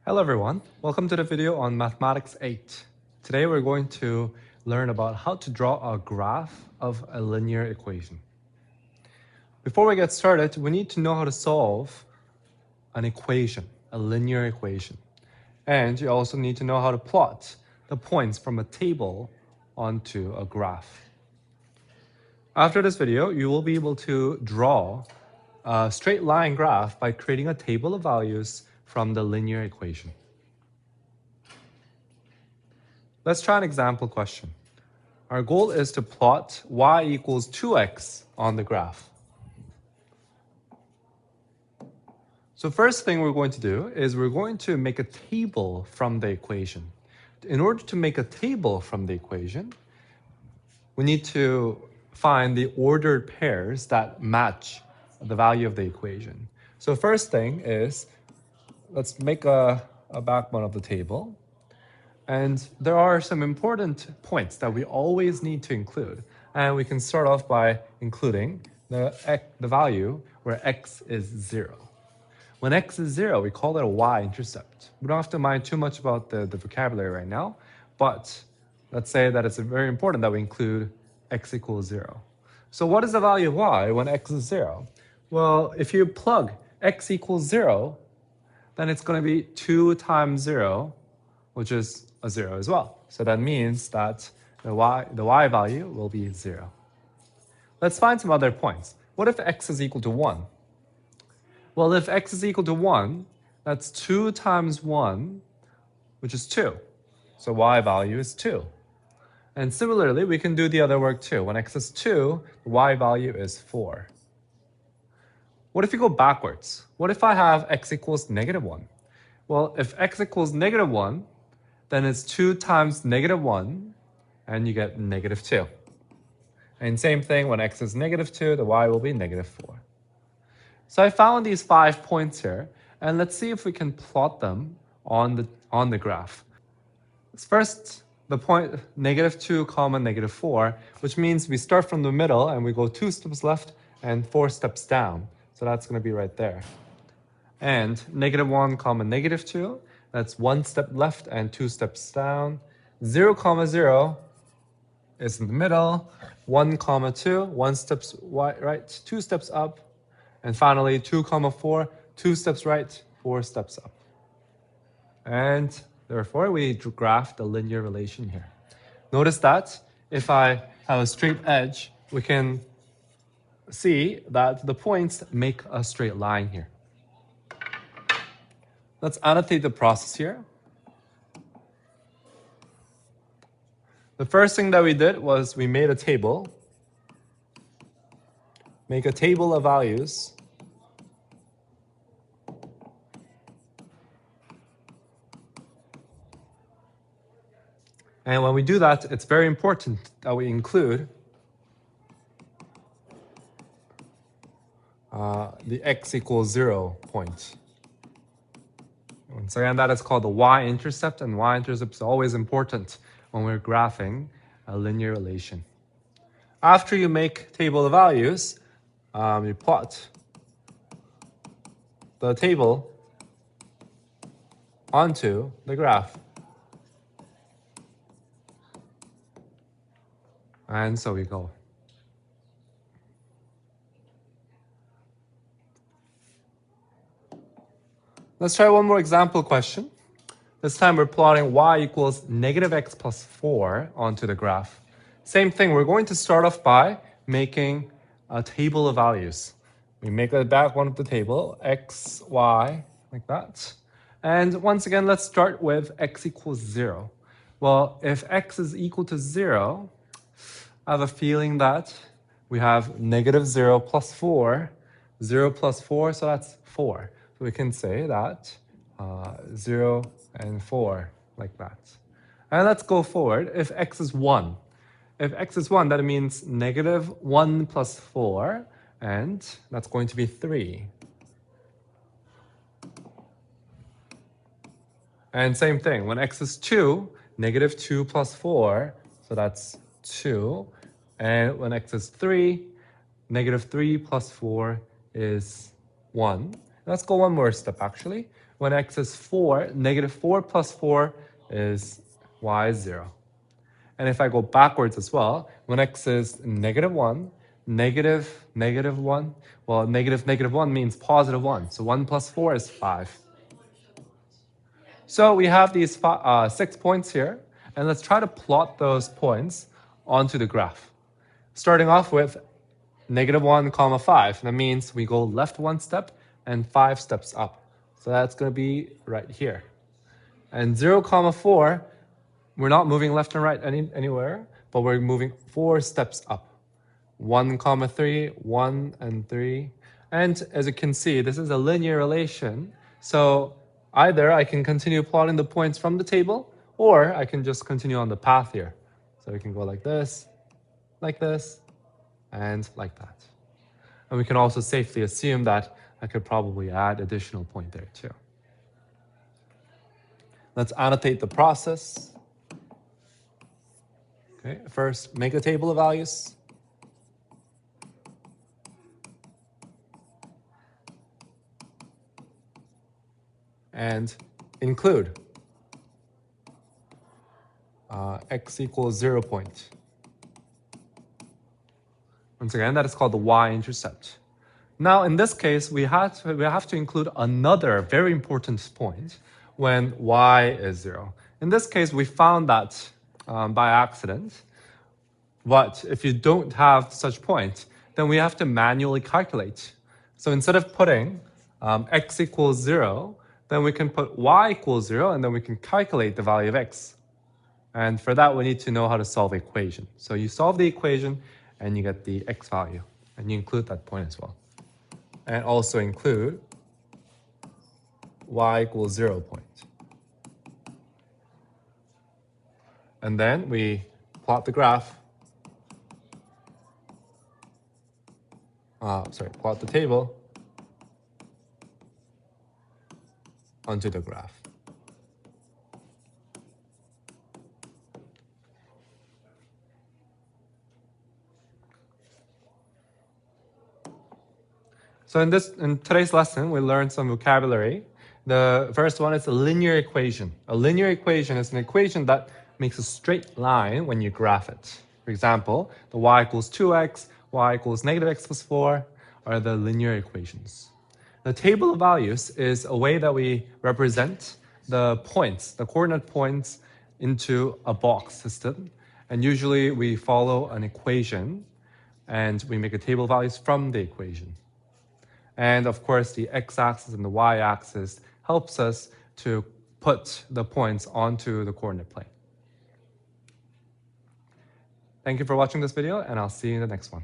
Hello everyone, welcome to the video on Mathematics 8. Today we're going to learn about how to draw a graph of a linear equation. Before we get started, we need to know how to solve an equation, a linear equation. And you also need to know how to plot the points from a table onto a graph. After this video, you will be able to draw a straight line graph by creating a table of values from the linear equation. Let's try an example question. Our goal is to plot y equals 2x on the graph. So first thing we're going to do is we're going to make a table from the equation. In order to make a table from the equation, we need to find the ordered pairs that match the value of the equation. So first thing is, let's make a backbone of the table. And there are some important points that we always need to include. And we can start off by including the value where x is 0. When x is 0, we call it a y-intercept. We don't have to mind too much about the vocabulary right now, but let's say that it's very important that we include x equals 0. So what is the value of y when x is 0? Well, if you plug x equals 0, then it's going to be 2 times 0, which is a 0 as well. So that means that the y value will be 0. Let's find some other points. What if x is equal to 1? Well, if x is equal to 1, that's 2 times 1, which is 2. So y value is 2. And similarly, we can do the other work too. When x is 2, the y value is 4. What if you go backwards? What if I have x equals negative 1? Well, if x equals negative 1, then it's 2 times negative 1, and you get negative 2. And same thing, when x is negative 2, the y will be negative 4. So I found these 5 points here, and let's see if we can plot them on the graph. First, the point negative 2, comma negative 4, which means we start from the middle and we go 2 steps left and 4 steps down. So that's going to be right there. And negative 1, comma negative 2, that's 1 step left and 2 steps down. 0, comma 0 is in the middle. 1, comma 2, 1 steps right, 2 steps up. And finally, 2, comma 4, 2 steps right, 4 steps up. And therefore, we graph the linear relation here. Notice that if I have a straight edge, we can see that the points make a straight line here. Let's annotate the process here. The first thing that we did was we made a table. Make a table of values. And when we do that, it's very important that we include the x equals 0 point. Once again, that is called the y-intercept, and y-intercept is always important when we're graphing a linear relation. After you make table of values, you plot the table onto the graph. And so we go. Let's try one more example question. This time we're plotting y equals negative x plus 4 onto the graph. Same thing, we're going to start off by making a table of values. We make a back one of the table, x, y, like that. And once again, let's start with x equals 0. Well, if x is equal to 0, I have a feeling that we have negative 0 plus 4. 0 plus 4, so that's 4. So we can say that 0 and 4, like that. And let's go forward. If x is 1. If x is 1, that means negative 1 plus 4, and that's going to be 3. And same thing, when x is 2, negative 2 plus 4, so that's 2. And when x is 3, negative 3 plus 4 is 1. Let's go one more step actually. When x is 4, negative 4 plus 4 is y is 0. And if I go backwards as well, when x is negative 1, negative 1, well, negative 1 means positive 1. So 1 plus 4 is 5. So we have these 6 points here, and let's try to plot those points onto the graph. Starting off with negative 1 comma 5. That means we go left 1 step and 5 steps up. So that's going to be right here. And 0 comma 4, we're not moving left and right anywhere, but we're moving 4 steps up. 1 comma 3, 1 and 3. And as you can see, this is a linear relation. So either I can continue plotting the points from the table, or I can just continue on the path here. So we can go like this, and like that. And we can also safely assume that I could probably add additional point there too. Let's annotate the process. Okay, first make a table of values. And include x equals 0 point. Once again, that is called the y-intercept. Now, in this case, we have to include another very important point when y is 0. In this case, we found that by accident. But if you don't have such point, then we have to manually calculate. So instead of putting x equals 0, then we can put y equals 0, and then we can calculate the value of x. And for that, we need to know how to solve the equation. So you solve the equation, and you get the x value. And you include that point as well. And also include y equals 0 point. And then we plot the graph. Plot the table onto the graph. So in today's lesson, we learned some vocabulary. The first one is a linear equation. A linear equation is an equation that makes a straight line when you graph it. For example, the y equals 2x, y equals negative x plus 4 are the linear equations. The table of values is a way that we represent the points, the coordinate points, into a box system. And usually we follow an equation, and we make a table of values from the equation. And of course, the x-axis and the y-axis helps us to put the points onto the coordinate plane. Thank you for watching this video, and I'll see you in the next one.